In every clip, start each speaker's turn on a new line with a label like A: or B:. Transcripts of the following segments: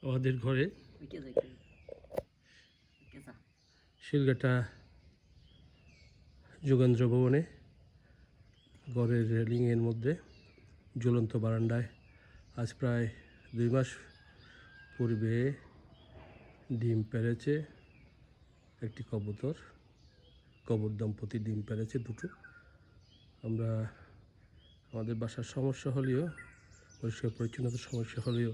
A: আমাদের ঘরে শিলগাটা যোগেন্দ্র ভবনে ঘরের রেলিংয়ের মধ্যে ঝুলন্ত বারান্দায় আজ প্রায় 2 মাস পূর্বে ডিম পেড়েছে একটি কবুতর দম্পতি ডিম পেড়েছে দুটো। আমরা আমাদের বাসার সমস্যা হলেও পরিষ্কার পরিচ্ছন্নতার সমস্যা হলেও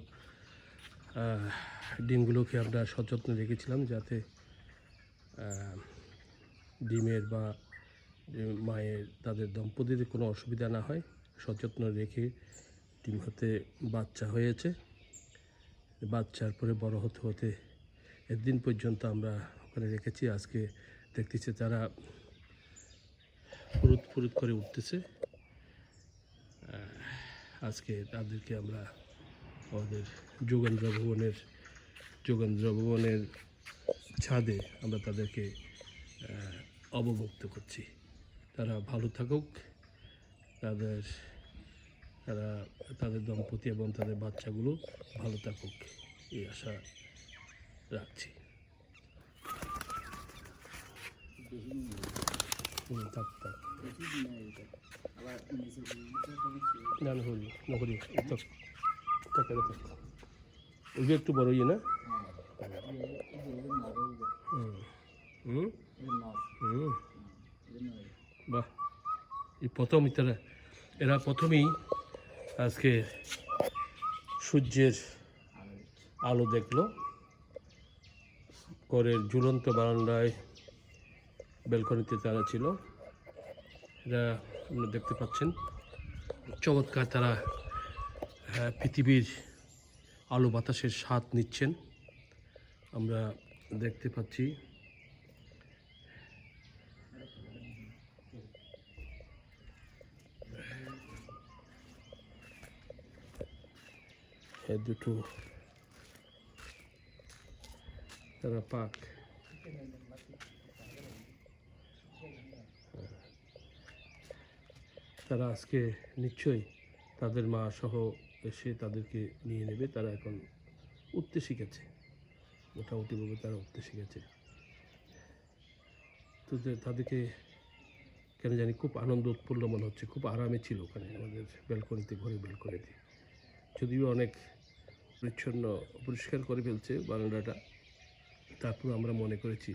A: ডিমগুলোকে আমরা সযত্নে রেখেছিলাম যাতে ডিমের বা মায়ের তাদের দম্পতিদের কোনো অসুবিধা না হয়। সযত্ন রেখে ডিম হতে বাচ্চা হয়েছে। বাচ্চার পরে বড় হতে হতে একদিন পর্যন্ত আমরা ওখানে রেখেছি। আজকে দেখতেছি তারা ফুরুত করে উঠতেছে। আজকে তাদেরকে আমরা আমাদের যোগেন্দ্র ভবনের ছাদে আমরা তাদেরকে অবমুক্ত করছি। তারা ভালো থাকুক, তাদের দম্পতি এবং তাদের বাচ্চাগুলো ভালো থাকুক এই আশা রাখছি। থাক ওই যে একটু বড় ইয়ে না। বাহ, এই প্রথম এরা প্রথমেই আজকে সূর্যের আলো দেখলো। ঘরের ঝুলন্ত বারান্দায় ব্যালকনিতে তারা ছিল। এরা আপনারা দেখতে পাচ্ছেন চমৎকার তারা পৃথিবীর আলো বাতাসের স্বাদ নিচ্ছেন আমরা দেখতে পাচ্ছি। দুটো তারা পাক তারা আজকে নিশ্চয়ই তাদের মা সহ এসে তাদেরকে নিয়ে নেবে। তারা এখন উঠতে শিখেছে, মোটামুটিভাবে তারা উঠতে শিখেছে। তো তাদেরকে কেন জানি খুব আনন্দ উৎফুল্ল মনে হচ্ছে। খুব আরামে ছিল ওখানে আমাদের ব্যালকনিতে, ঘরের ব্যালকনিতে। যদিও অনেক পরিষ্কার করে ফেলছে বারান্দাটা, তারপর আমরা মনে করেছি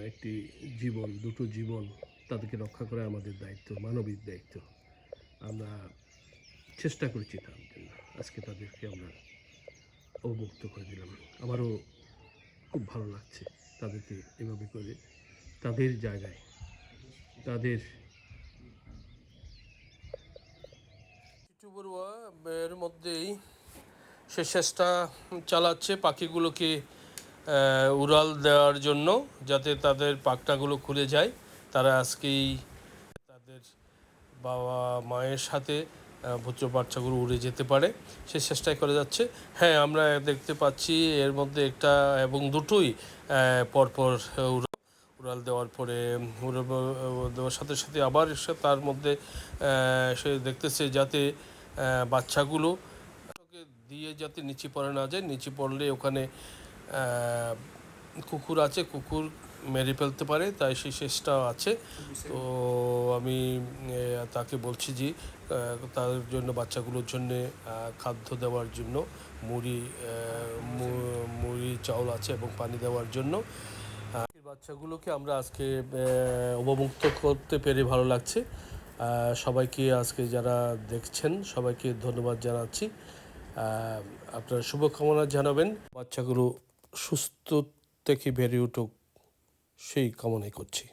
A: একটি জীবন, দুটো জীবন, তাদেরকে রক্ষা করা আমাদের দায়িত্ব, মানবিক দায়িত্ব। আমরা চেষ্টা করেছি তার জন্য। আজকে তাদেরকে আমরা অবমুক্ত করে দিলাম। আমারও খুব ভালো লাগছে তাদেরকে এভাবে করে তাদের জায়গায় তাদের এর মধ্যেই সে চেষ্টা চালাচ্ছে পাখিগুলোকে উড়াল দেওয়ার জন্য, যাতে তাদের পাখনাগুলো খুলে যায়। তারা আজকেই তাদের বাবা মায়ের সাথে পুত্র বাচ্চাগুলো উড়ে যেতে পারে সে চেষ্টাই করে যাচ্ছে। হ্যাঁ, আমরা দেখতে পাচ্ছি এর মধ্যে একটা এবং দুটোই পরপর উড়াল দেওয়ার পরে দেওয়ার সাথে সাথে আবার তার মধ্যে সে দেখতেছে যাতে বাচ্চাগুলো দিয়ে যাতে নিচে পড়ে না যায়। নিচে পড়লে ওখানে কুকুর আছে, কুকুর মেরে ফেলতে পারে, তাই সেই চেষ্টা আছে। তো আমি তাকে বলছি যে তার জন্য, বাচ্চাগুলোর জন্যে খাদ্য দেওয়ার জন্য মুড়ি চাউল আছে এবং পানি দেওয়ার জন্য। বাচ্চাগুলোকে আমরা আজকে অবমুক্ত করতে পেরে ভালো লাগছে। সবাইকে আজকে যারা দেখছেন সবাইকে ধন্যবাদ জানাচ্ছি। আপনারা শুভকামনা জানাবেন, বাচ্চাগুলো সুস্থ থেকে বেড়ে উঠুক সেই কামনাই করছি।